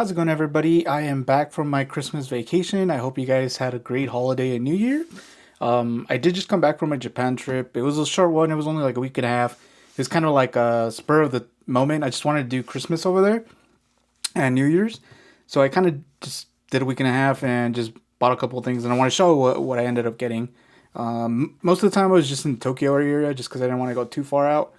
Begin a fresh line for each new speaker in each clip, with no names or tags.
How's it going, everybody? I am back from my Christmas vacation. I hope you guys had a great holiday and New Year. I did just come back from my Japan trip. It was a short one. It was only like a week and a half. It was kind of like a spur of the moment. I just wanted to do Christmas over there and New Year's. So I kind of just did a week and a half and just bought a couple of things. And I want to show what I ended up getting. Most of the time I was just in the Tokyo area just because I didn't want to go too far out,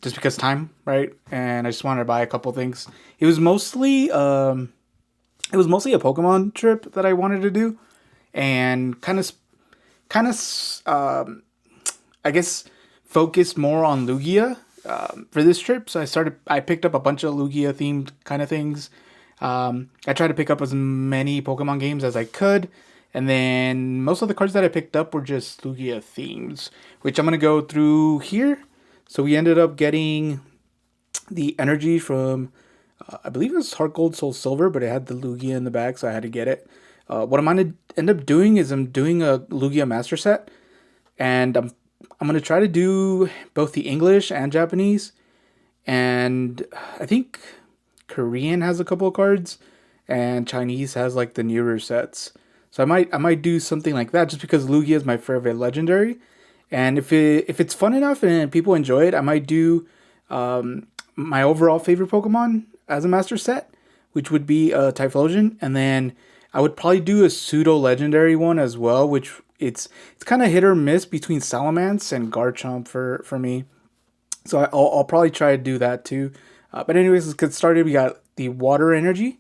just because time, right? And I just wanted to buy a couple things. It was mostly it was mostly a Pokemon trip that I wanted to do, and kind of I guess focused more on Lugia for this trip. So I picked up a bunch of Lugia themed kind of things. I tried to pick up as many Pokemon games as I could. And then most of the cards that I picked up were just Lugia themes, which I'm going to go through here. So we ended up getting the energy from, I believe it was Heart Gold, Soul Silver, but it had the Lugia in the back, so I had to get it. What I'm going to end up doing is I'm doing a Lugia Master Set, and I'm going to try to do both the English and Japanese, and I think Korean has a couple of cards, and Chinese has like the newer sets. So I might do something like that just because Lugia is my favorite legendary, and if it's fun enough and people enjoy it, I might do my overall favorite Pokemon as a master set, which would be Typhlosion, and then I would probably do a pseudo legendary one as well, which it's kind of hit or miss between Salamence and Garchomp for me. So I'll probably try to do that too. But anyways, let's get started. We got the Water Energy.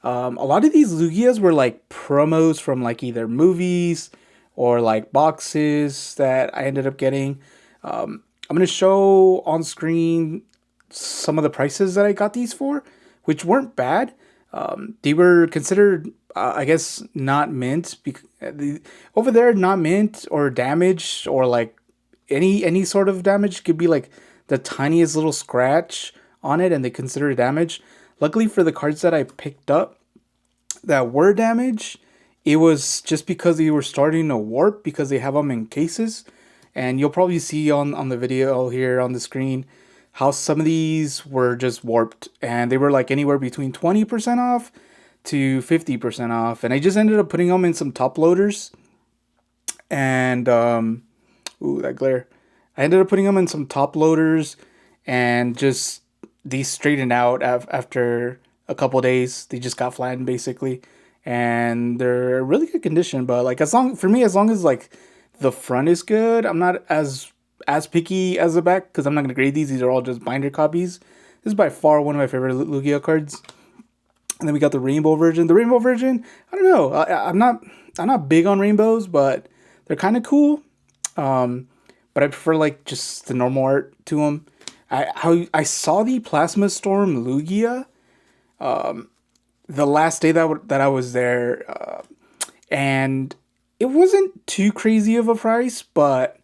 A lot of these Lugias were like promos from like either movies or like boxes that I ended up getting. I'm gonna show on screen some of the prices that I got these for, which weren't bad. They were considered, I guess, not mint. Over there, not mint or damaged or like any sort of damage could be like the tiniest little scratch on it, and they consider it damage. Luckily for the cards that I picked up that were damaged, it was just because they were starting to warp because they have them in cases. And you'll probably see on the video here on the screen how some of these were just warped, and they were like anywhere between 20% off to 50% off. And I just ended up putting them in some top loaders, and ooh, that glare. I ended up putting them in some top loaders, and just these straightened out after a couple days. They just got flattened basically, and they're really good condition. But like as long as like the front is good, I'm not as picky as the back because I'm not gonna grade these. These are all just binder copies. This is by far one of my favorite Lugia cards. And then we got the rainbow version. The rainbow version, I don't know. I'm not big on rainbows, but they're kind of cool. But I prefer like just the normal art to them. I saw the Plasma Storm Lugia the last day that I was there, and it wasn't too crazy of a price, but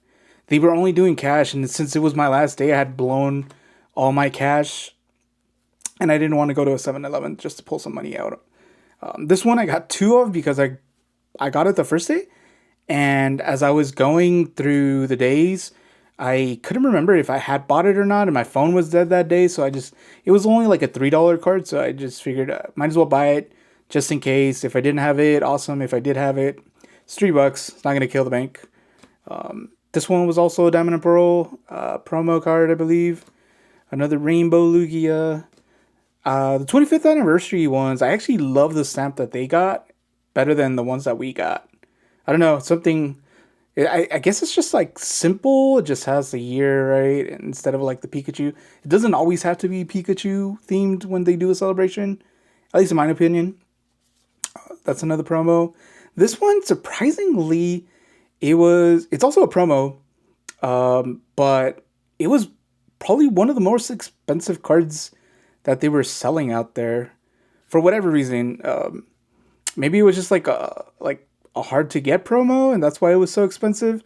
they were only doing cash, and since it was my last day, I had blown all my cash, and I didn't want to go to a 7-Eleven just to pull some money out. This one I got two of because I got it the first day, and as I was going through the days, I couldn't remember if I had bought it or not, and my phone was dead that day, so it was only like a $3 card, so I just figured might as well buy it just in case. If I didn't have it, awesome. If I did have it, it's $3. It's not gonna kill the bank. This one was also a Diamond and Pearl promo card, I believe. Another Rainbow Lugia. The 25th anniversary ones, I actually love the stamp that they got better than the ones that we got. I don't know, something. I guess it's just like simple. It just has the year, right? Instead of like the Pikachu. It doesn't always have to be Pikachu themed when they do a celebration, at least in my opinion. That's another promo. This one, surprisingly, it's also a promo, but it was probably one of the most expensive cards that they were selling out there for whatever reason. Maybe it was just like a hard to get promo, and that's why it was so expensive.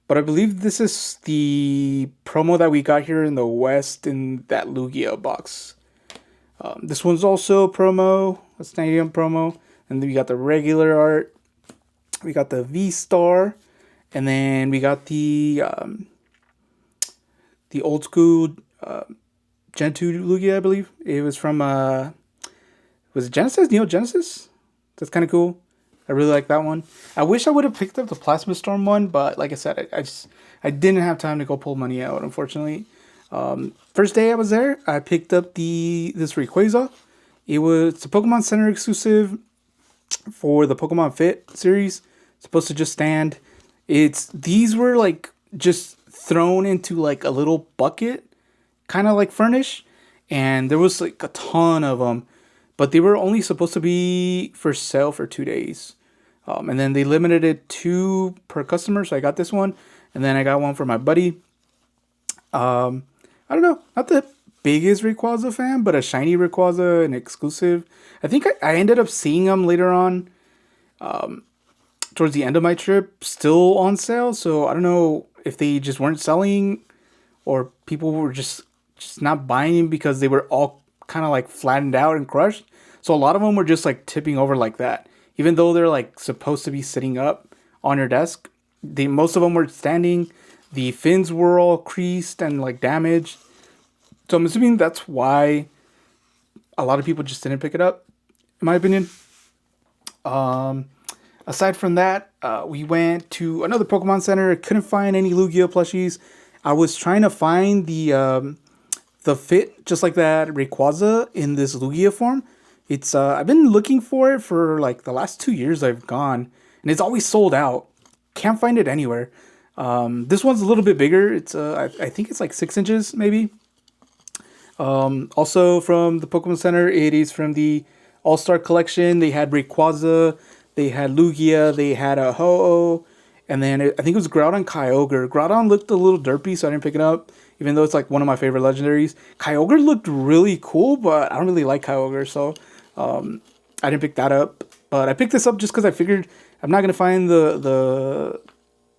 But I believe this is the promo that we got here in the West in that Lugia box. This one's also a promo, a stadium promo, and then we got the regular art. We got the V Star, and then we got the old school Gen 2 Lugia, I believe. It was from was it Genesis? Neo Genesis? That's kind of cool. I really like that one. I wish I would have picked up the Plasma Storm one, but like I said, I didn't have time to go pull money out, unfortunately. First day I was there, I picked up this Rayquaza. It's a Pokemon Center exclusive for the Pokemon Fit series. It's supposed to just stand. These were like just thrown into like a little bucket, kind of like furnish, and there was like a ton of them, but they were only supposed to be for sale for 2 days. And then they limited it two per customer, so I got this one, and then I got one for my buddy. I don't know, not the biggest Rayquaza fan, but a shiny Rayquaza, an exclusive. I think I ended up seeing them later on, towards the end of my trip, still on sale. So I don't know if they just weren't selling, or people were just not buying them because they were all kind of like flattened out and crushed. So a lot of them were just like tipping over like that, even though they're like supposed to be sitting up on your desk. Most of them were standing. The fins were all creased and like damaged. So I'm assuming that's why a lot of people just didn't pick it up, in my opinion. Aside from that, we went to another Pokemon Center. I couldn't find any Lugia plushies. I was trying to find the fit, just like that Rayquaza in this Lugia form. I've been looking for it for like the last 2 years I've gone, and it's always sold out. Can't find it anywhere. This one's a little bit bigger. I think it's like 6 inches maybe. Also from the Pokemon Center, it is from the All-Star Collection. They had Rayquaza, they had Lugia, they had a Ho-Oh, and then I think it was Groudon Kyogre. Groudon looked a little derpy, so I didn't pick it up, even though it's like one of my favorite legendaries. Kyogre looked really cool, but I don't really like Kyogre, so I didn't pick that up. But I picked this up just because I figured I'm not going to find the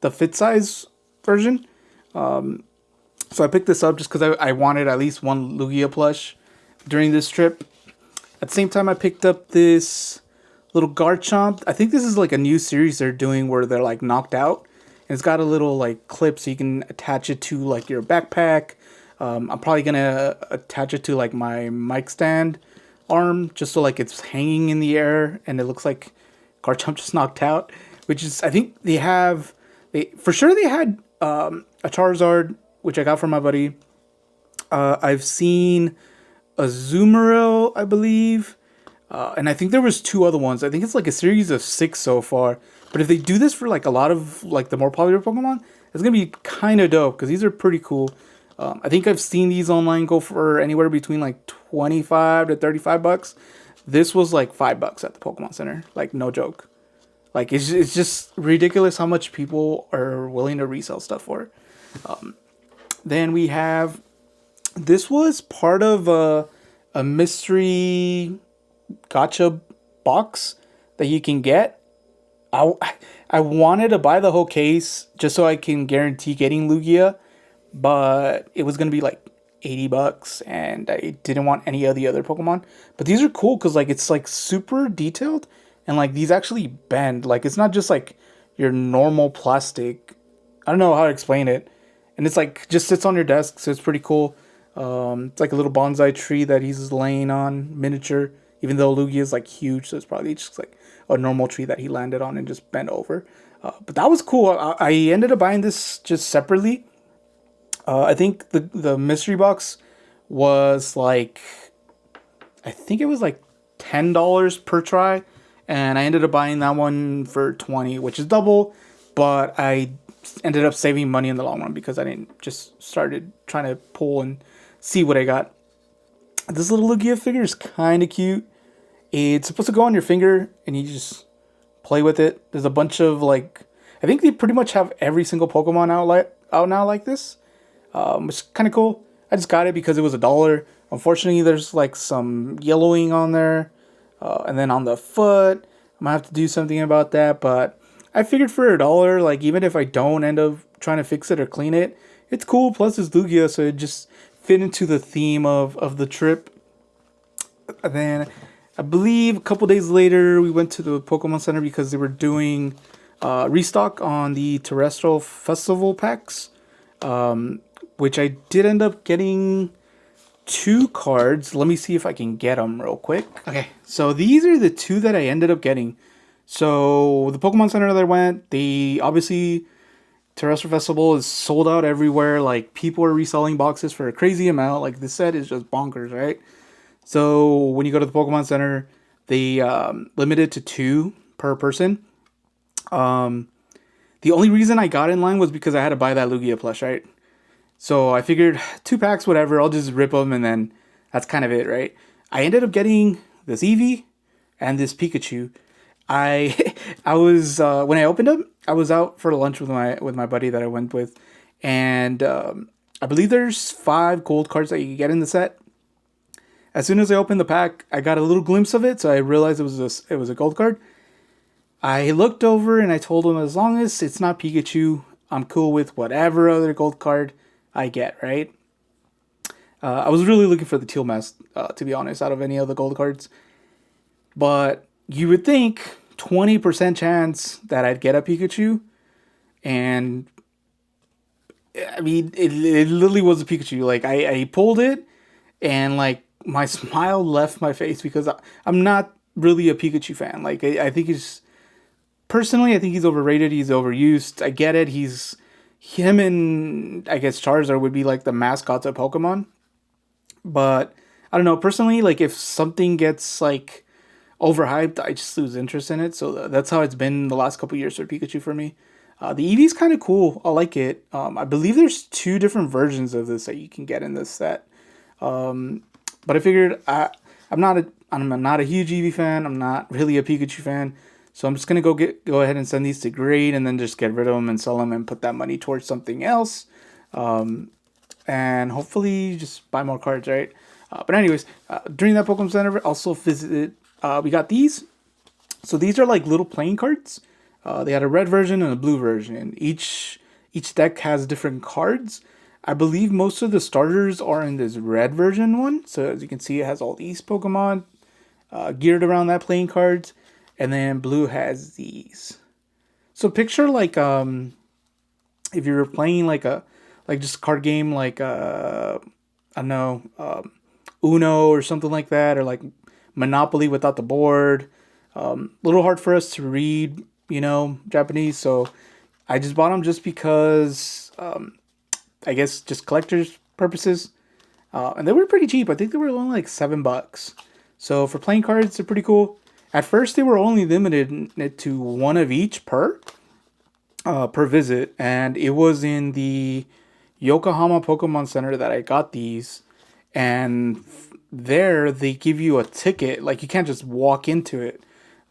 fit size version. So I picked this up just because I wanted at least one Lugia plush during this trip. At the same time, I picked up this little Garchomp. I think this is like a new series they're doing where they're like knocked out. And it's got a little like clip so you can attach it to like your backpack. I'm probably going to attach it to like my mic stand arm just so like it's hanging in the air and it looks like Garchomp just knocked out. Which is, I think they had a Charizard, which I got from my buddy. I've seen a Azumarill, I believe. And I think there was two other ones. I think it's like a series of 6 so far. But if they do this for like a lot of like the more popular Pokemon, it's going to be kind of dope because these are pretty cool. I think I've seen these online go for anywhere between like 25 to 35 bucks. This was like $5 at the Pokemon Center. Like, no joke. Like, it's just ridiculous how much people are willing to resell stuff for. Then we have, this was part of a mystery gacha box that you can get. I wanted to buy the whole case just so I can guarantee getting Lugia, but it was going to be like $80 and I didn't want any of the other Pokemon. But these are cool because like it's like super detailed and like these actually bend. Like it's not just like your normal plastic. I don't know how to explain it. And it's like just sits on your desk, so it's pretty cool. It's like a little bonsai tree that he's laying on, miniature. Even though Lugia is like huge, so it's probably just like a normal tree that he landed on and just bent over. But that was cool. I ended up buying this just separately. I think the mystery box was like, I think it was like $10 per try, and I ended up buying that one for 20, which is double. But I ended up saving money in the long run because I didn't just started trying to pull and see what I got. This little Lugia figure is kind of cute. It's supposed to go on your finger and you just play with it. There's a bunch of like, I think they pretty much have every single Pokemon out now like this, which is kind of cool. I just got it because it was $1. Unfortunately, there's like some yellowing on there, and then on the foot, I'm gonna have to do something about that. But I figured for $1, like even if I don't end up trying to fix it or clean it, it's cool. Plus it's Lugia, so it just fit into the theme of the trip. And then I believe a couple days later we went to the Pokemon Center because they were doing restock on the Terrestrial Festival packs, which I did end up getting 2 cards. Let me see if I can get them real quick. Okay, so these are the 2 that I ended up getting. So the Pokemon Center that I went, they obviously Terrestrial Festival is sold out everywhere. Like people are reselling boxes for a crazy amount. Like this set is just bonkers, right? So when you go to the Pokemon Center, they limit it to 2 per person. Um, the only reason I got in line was because I had to buy that Lugia plush, right? So I figured 2 packs, whatever. I'll just rip them, and then that's kind of it, right? I ended up getting this Eevee and this Pikachu. I I was when I opened them, I was out for lunch with my buddy that I went with, and I believe there's 5 gold cards that you can get in the set. As soon as I opened the pack, I got a little glimpse of it, so I realized it was a gold card. I looked over and I told him as long as it's not Pikachu, I'm cool with whatever other gold card I get, right? I was really looking for the teal mask, to be honest, out of any of the gold cards. But you would think 20% chance that I'd get a Pikachu. And I mean, it literally was a Pikachu. Like, I pulled it and, like, my smile left my face because I'm not really a Pikachu fan. Like, I think he's personally, I think he's overrated. He's overused. I get it. Him and I guess Charizard would be like the mascots of Pokemon. But I don't know. Personally, like if something gets like overhyped, I just lose interest in it. So that's how it's been the last couple years for Pikachu for me. The Eevee's kind of cool. I like it. I believe there's 2 different versions of this that you can get in this set. But I figured I'm not a huge Eevee fan. I'm not really a Pikachu fan. So I'm just gonna go ahead and send these to grade, and then just get rid of them and sell them and put that money towards something else, and hopefully just buy more cards, right? But anyways, during that Pokemon Center, also visited. We got these. So these are like little playing cards. They had a red version and a blue version. Each deck has different cards. I believe most of the starters are in this red version one. So as you can see, it has all these Pokemon geared around that playing cards. And then blue has these. So picture like if you were playing like just a card game like I don't know, Uno or something like that, or like Monopoly without the board. A little hard for us to read, Japanese. So I just bought them just because I guess just collector's purposes. And they were pretty cheap. I think they were only like $7. So for playing cards, they're pretty cool. At first, they were only limited to 1 of each per visit, and it was in the Yokohama Pokemon Center that I got these. And there, they give you a ticket. Like you can't just walk into it.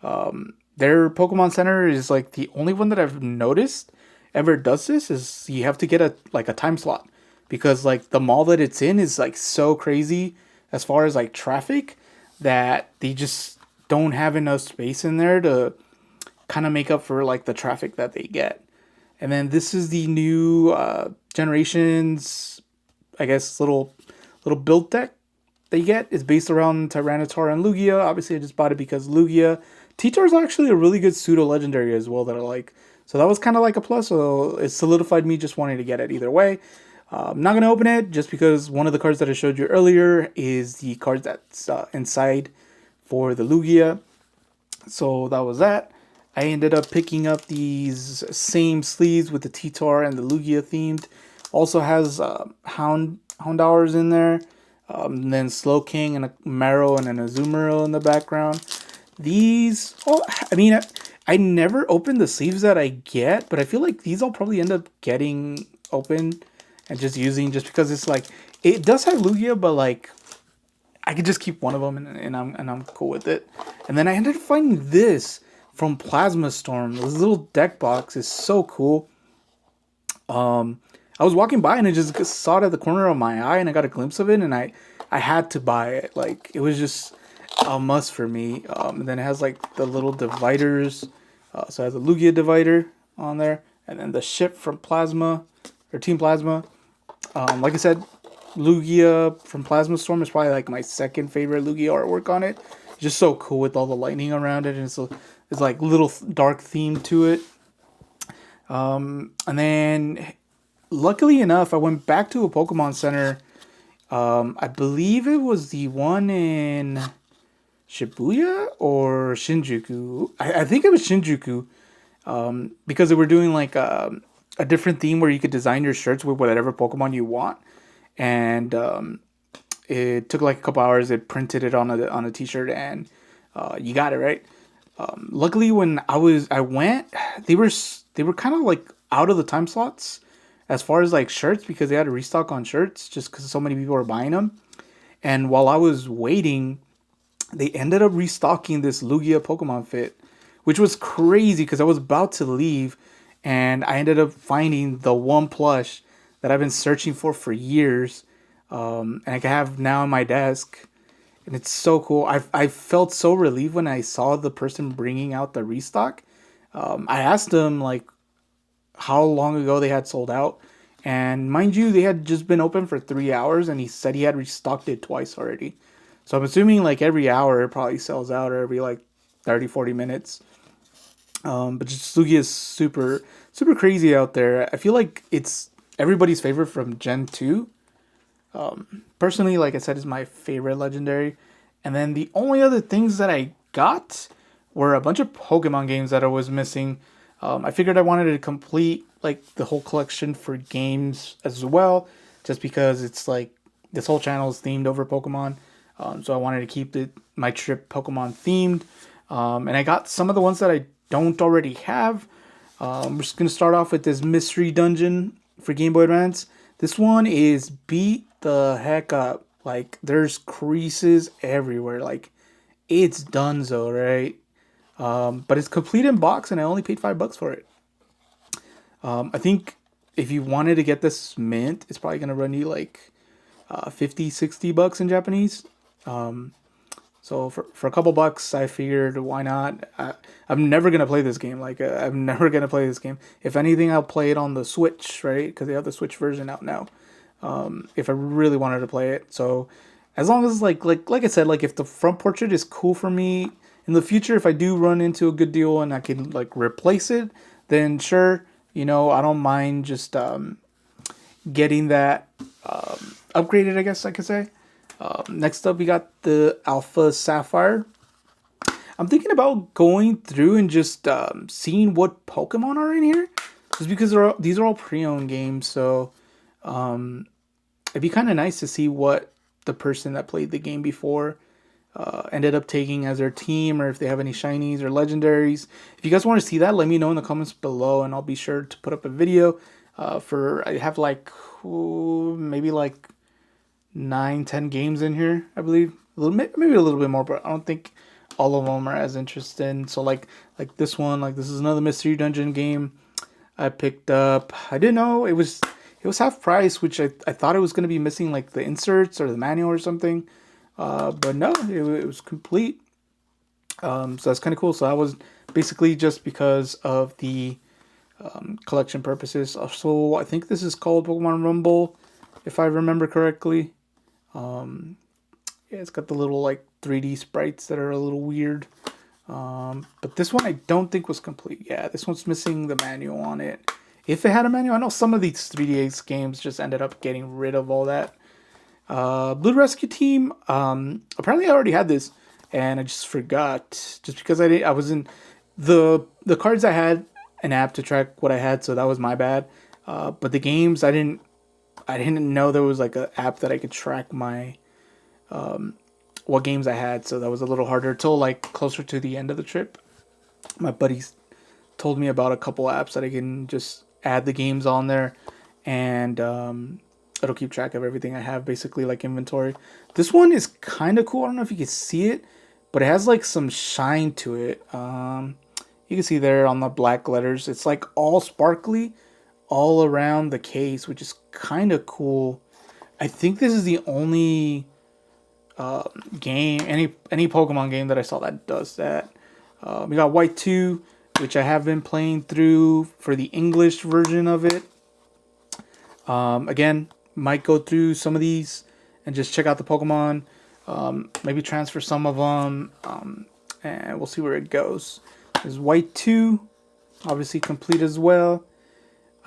Their Pokemon Center is like the only one that I've noticed ever does this. Is you have to get a time slot, because like the mall that it's in is like so crazy as far as like traffic that they just don't have enough space in there to kind of make up for like the traffic that they get. And then this is the new generations, I guess, little build deck that you get. Is based around Tyranitar and Lugia. Obviously I just bought it because Lugia. T-Tar is actually a really good pseudo legendary as well that I like. So that was kind of like a plus. So it solidified me just wanting to get it either way. I'm not going to open it just because one of the cards that I showed you earlier is the card that's inside for the Lugia. So that was that. I ended up picking up these same sleeves with the T-Tar and the Lugia themed. Also has Houndours in there. And then Slowking and a Marrow and an Azumarill in the background. These, I never open the sleeves that I get, but I feel like these I'll probably end up getting open and just using, just because it's like, it does have Lugia, but like, I could just keep one of them and I'm cool with it. And then I ended up finding this from Plasma Storm. This little deck box is so cool. I was walking by and I just saw it at the corner of my eye and I got a glimpse of it and I had to buy it. Like it was just a must for me. And then it has like the little dividers. So it has a Lugia divider on there, and then the ship from Plasma or Team Plasma. Like I said, Lugia from Plasma Storm is probably like my second favorite Lugia artwork on it. It's just so cool with all the lightning around it, and it's like little dark theme to it. And then luckily enough, I went back to a Pokemon Center I believe it was the one in Shibuya or Shinjuku. I think it was Shinjuku, because they were doing like a different theme where you could design your shirts with whatever Pokemon you want, and it took like a couple hours. It printed it on a T-shirt, and you got it right. Luckily, when I went, they were kind of like out of the time slots as far as like shirts because they had to restock on shirts just because so many people were buying them. And while I was waiting, they ended up restocking this Lugia Pokemon fit, which was crazy because I was about to leave, and I ended up finding the one plush that I've been searching for years, and I have now on my desk, and it's so cool. I felt so relieved when I saw the person bringing out the restock. I asked them like how long ago they had sold out, and mind you, they had just been open for 3 hours, and he said he had restocked it twice already. So I'm assuming like every hour it probably sells out, or every like 30, 40 minutes. But just Lugia is super, super crazy out there. I feel like it's everybody's favorite from Gen 2. Personally, like I said, is my favorite legendary. And then the only other things that I got were a bunch of Pokemon games that I was missing. I figured I wanted to complete like the whole collection for games as well, just because it's like this whole channel is themed over Pokemon. So I wanted to keep my trip Pokemon themed. And I got some of the ones that I don't already have. We're just gonna start off with this mystery dungeon for Game Boy Advance. This one is beat the heck up. Like there's creases everywhere. Like it's donezo, right? But it's complete in box, and I only paid $5 for it. I think if you wanted to get this mint, it's probably gonna run you like 50, $60 in Japanese. So for a couple bucks, I figured why not. I'm never gonna play this game. Like I'm never gonna play this game. If anything, I'll play it on the Switch, right? Because they have the Switch version out now. If I really wanted to play it, so as long as like I said, like if the front portrait is cool for me in the future, if I do run into a good deal and I can like replace it, then sure, I don't mind just getting that upgraded. I guess I could say. Next up, we got the Alpha Sapphire. I'm thinking about going through and just seeing what Pokemon are in here, just because these are all pre-owned games. So it'd be kind of nice to see what the person that played the game before ended up taking as their team, or if they have any shinies or legendaries. If you guys want to see that, let me know in the comments below, and I'll be sure to put up a video. I have like maybe like 9, 10 games in here, I believe. Maybe a little bit more, but I don't think all of them are as interesting. So like this one, like this is another mystery dungeon game I picked up. I didn't know it was half price, which I thought it was going to be missing like the inserts or the manual or something. But no, it was complete. So that's kind of cool. So I was basically just because of the collection purposes. So I think this is called Pokemon Rumble, if I remember correctly. Yeah, it's got the little like 3D sprites that are a little weird. But this one I don't think was complete. Yeah, this one's missing the manual on it. If it had a manual, I know some of these 3DS games just ended up getting rid of all that. Blue Rescue Team. Apparently I already had this, and I just forgot. Just because I was in the cards I had an app to track what I had, so that was my bad. But the games I didn't know there was like an app that I could track my what games I had, so that was a little harder till like closer to the end of the trip. My buddies told me about a couple apps that I can just add the games on there, and it'll keep track of everything I have, basically like inventory. This one is kind of cool. I don't know if you can see it, but it has like some shine to it. You can see there on the black letters, it's like all sparkly all around the case, which is kind of cool. I think this is the only game, any Pokemon game that I saw that does that. We got White 2, which I have been playing through for the English version of it. Again, might go through some of these and just check out the Pokemon. Maybe transfer some of them, and we'll see where it goes. There's White 2, obviously complete as well.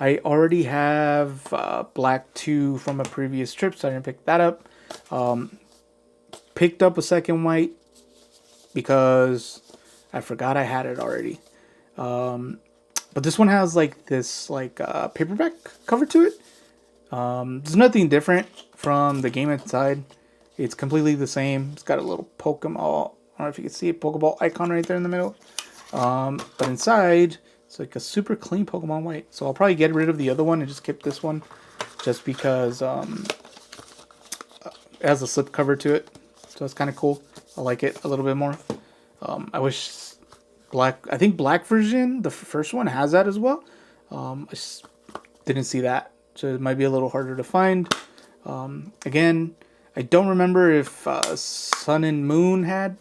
I already have Black 2 from a previous trip, so I didn't pick that up. Picked up a second white because I forgot I had it already. But this one has like this like paperback cover to it. There's nothing different from the game inside. It's completely the same. It's got a little Pokemon. I don't know if you can see a Pokeball icon right there in the middle. But inside, it's like a super clean Pokemon white. So I'll probably get rid of the other one and just keep this one, just because it has a slip cover to it. So it's kind of cool. I like it a little bit more. I wish I think black version, the first one, has that as well. I just didn't see that, so it might be a little harder to find. Again, I don't remember if Sun and Moon had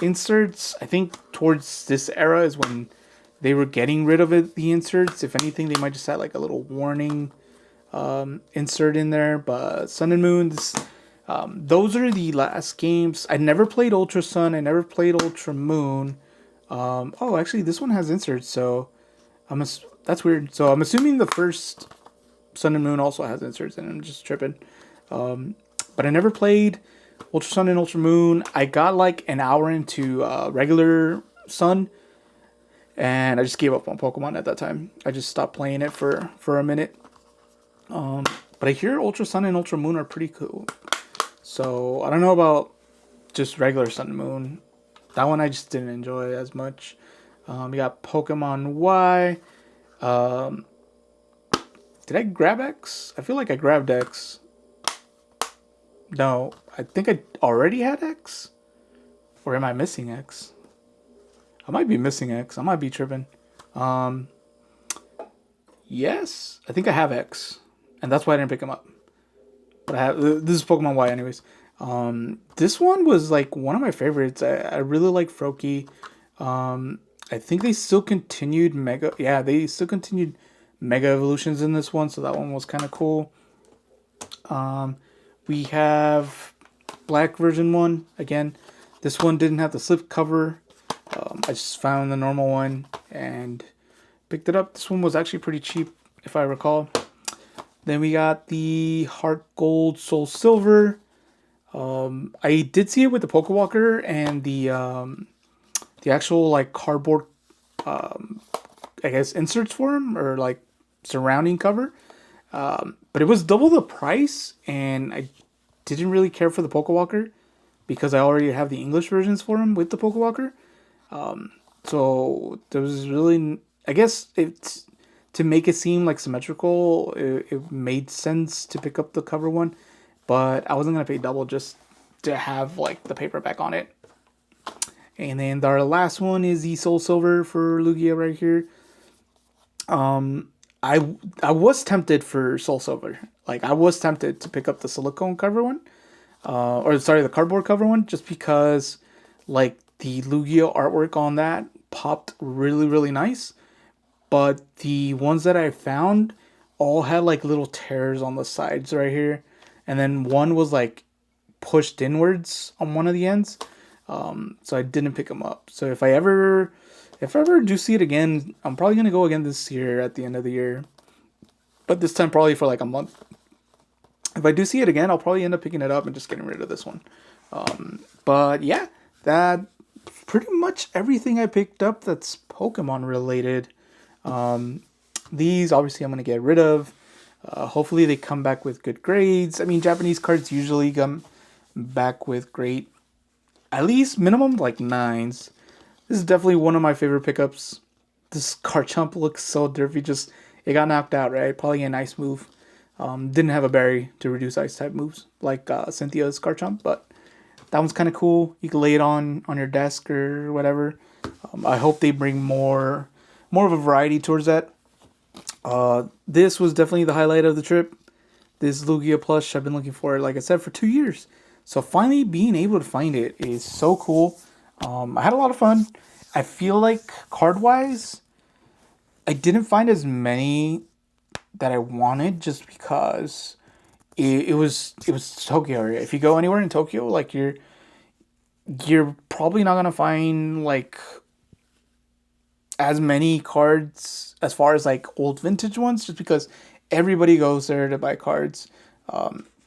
inserts. I think towards this era is when they were getting rid of the inserts. If anything, they might just have like a little warning insert in there. But Sun and Moon, those are the last games. I never played Ultra Sun. I never played Ultra Moon. Oh, actually, this one has inserts, so that's weird. So I'm assuming the first Sun and Moon also has inserts, and I'm just tripping. But I never played Ultra Sun and Ultra Moon. I got like an hour into regular Sun, and I just gave up on Pokemon at that time. I just stopped playing it for a minute. But I hear Ultra Sun and Ultra Moon are pretty cool. So I don't know about just regular Sun and Moon. That one I just didn't enjoy as much. We got Pokemon Y. Did I grab X? I feel like I grabbed X. No, I think I already had X. Or am I missing X? I might be missing X. I might be tripping. Yes, I think I have X, and that's why I didn't pick him up. But I have this is Pokemon Y, anyways. This one was like one of my favorites. I really like Froakie. I think they still continued Mega. Yeah, they still continued Mega Evolutions in this one, so that one was kind of cool. We have Black version 1 again. This one didn't have the slip cover. I just found the normal one and picked it up. This one was actually pretty cheap, if I recall. Then we got the Heart Gold Soul Silver. I did see it with the Pokewalker and the actual like cardboard, I guess inserts for him, or like surrounding cover. But it was double the price, and I didn't really care for the Pokewalker because I already have the English versions for him with the Pokewalker. So there was really, I guess it's to make it seem like symmetrical. It made sense to pick up the cover one, but I wasn't gonna pay double just to have like the paperback on it. And then our last one is the Soul Silver for Lugia right here. I was tempted for Soul Silver. Like I was tempted to pick up the silicone cover one, or sorry, the cardboard cover one, just because like the Lugia artwork on that popped really really nice. But the ones that I found all had like little tears on the sides right here, and then one was like pushed inwards on one of the ends. So I didn't pick them up. So if I ever do see it again, I'm probably gonna go again this year at the end of the year. But this time probably for like a month. If I do see it again, I'll probably end up picking it up and just getting rid of this one. But yeah, that's pretty much everything I picked up that's Pokemon related. These obviously I'm gonna get rid of. Hopefully they come back with good grades. I mean, Japanese cards usually come back with great, at least minimum like 9s. This is definitely one of my favorite pickups. This Garchomp looks so derpy. Just it got knocked out, right? Probably an ice move. Didn't have a berry to reduce ice type moves like Cynthia's Garchomp, but that one's kind of cool. You can lay it on your desk or whatever. I hope they bring more of a variety towards that. This was definitely the highlight of the trip. This Lugia plush, I've been looking for it, like I said, for 2 years. So finally being able to find it is so cool. I had a lot of fun. I feel like card-wise, I didn't find as many that I wanted just because it was Tokyo area. If you go anywhere in Tokyo, like you're probably not gonna find like as many cards as far as like old vintage ones, just because everybody goes there to buy cards.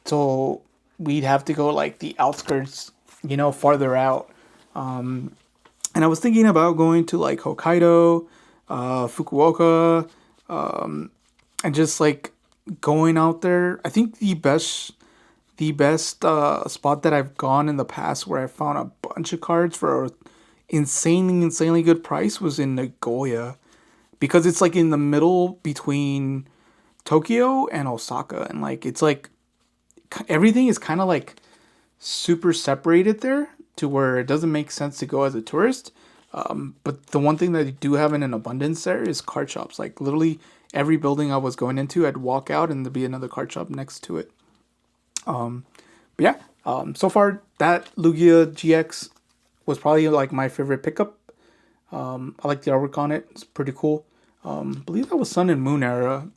So we'd have to go like the outskirts, you know, farther out. And I was thinking about going to like Hokkaido, Fukuoka, and just like going out there. I think the best spot that I've gone in the past where I found a bunch of cards for a insanely good price was in Nagoya, because it's like in the middle between Tokyo and Osaka, and like it's like everything is kind of like super separated there to where it doesn't make sense to go as a tourist. But the one thing that you do have in an abundance there is card shops. Like literally every building I was going into, I'd walk out and there'd be another card shop next to it. But yeah, so far that Lugia GX was probably like my favorite pickup. I like the artwork on it; it's pretty cool. I believe that was Sun and Moon era.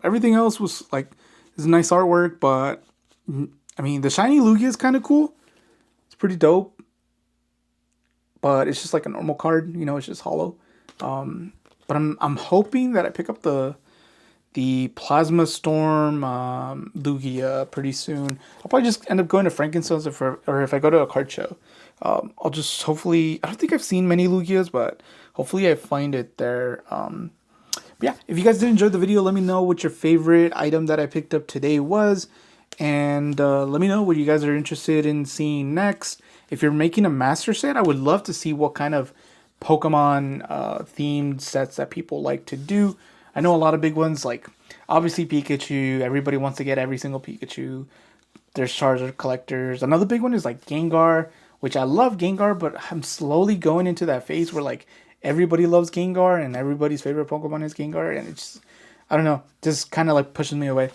Everything else was like, it's nice artwork, but I mean the shiny Lugia is kind of cool. It's pretty dope, but it's just like a normal card. You know, it's just hollow. But I'm hoping that I pick up the Plasma Storm Lugia pretty soon. I'll probably just end up going to Frankenstein's, or if I go to a card show. I'll just hopefully, I don't think I've seen many Lugias, but hopefully I find it there. But yeah, if you guys did enjoy the video, let me know what your favorite item that I picked up today was. And let me know what you guys are interested in seeing next. If you're making a master set, I would love to see what kind of Pokemon themed sets that people like to do. I know a lot of big ones, like obviously Pikachu. Everybody wants to get every single Pikachu. There's Charizard collectors. Another big one is like Gengar, which I love Gengar, but I'm slowly going into that phase where like everybody loves Gengar and everybody's favorite Pokemon is Gengar, and it's just, I don't know, just kind of like pushes me away.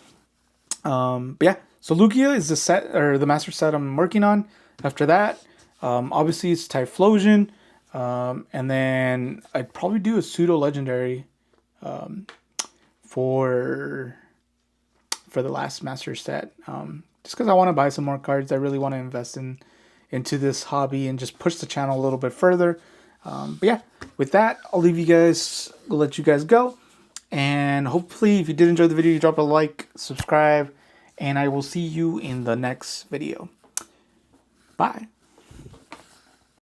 But yeah, so Lugia is the set, or the master set I'm working on. After that, obviously it's Typhlosion, and then I'd probably do a pseudo legendary for the last master set. Just because I want to buy some more cards. I really want to invest into this hobby and just push the channel a little bit further. But yeah, with that, I'll leave you guys, I'll let you guys go. And hopefully, if you did enjoy the video, you drop a like, subscribe, and I will see you in the next video. Bye.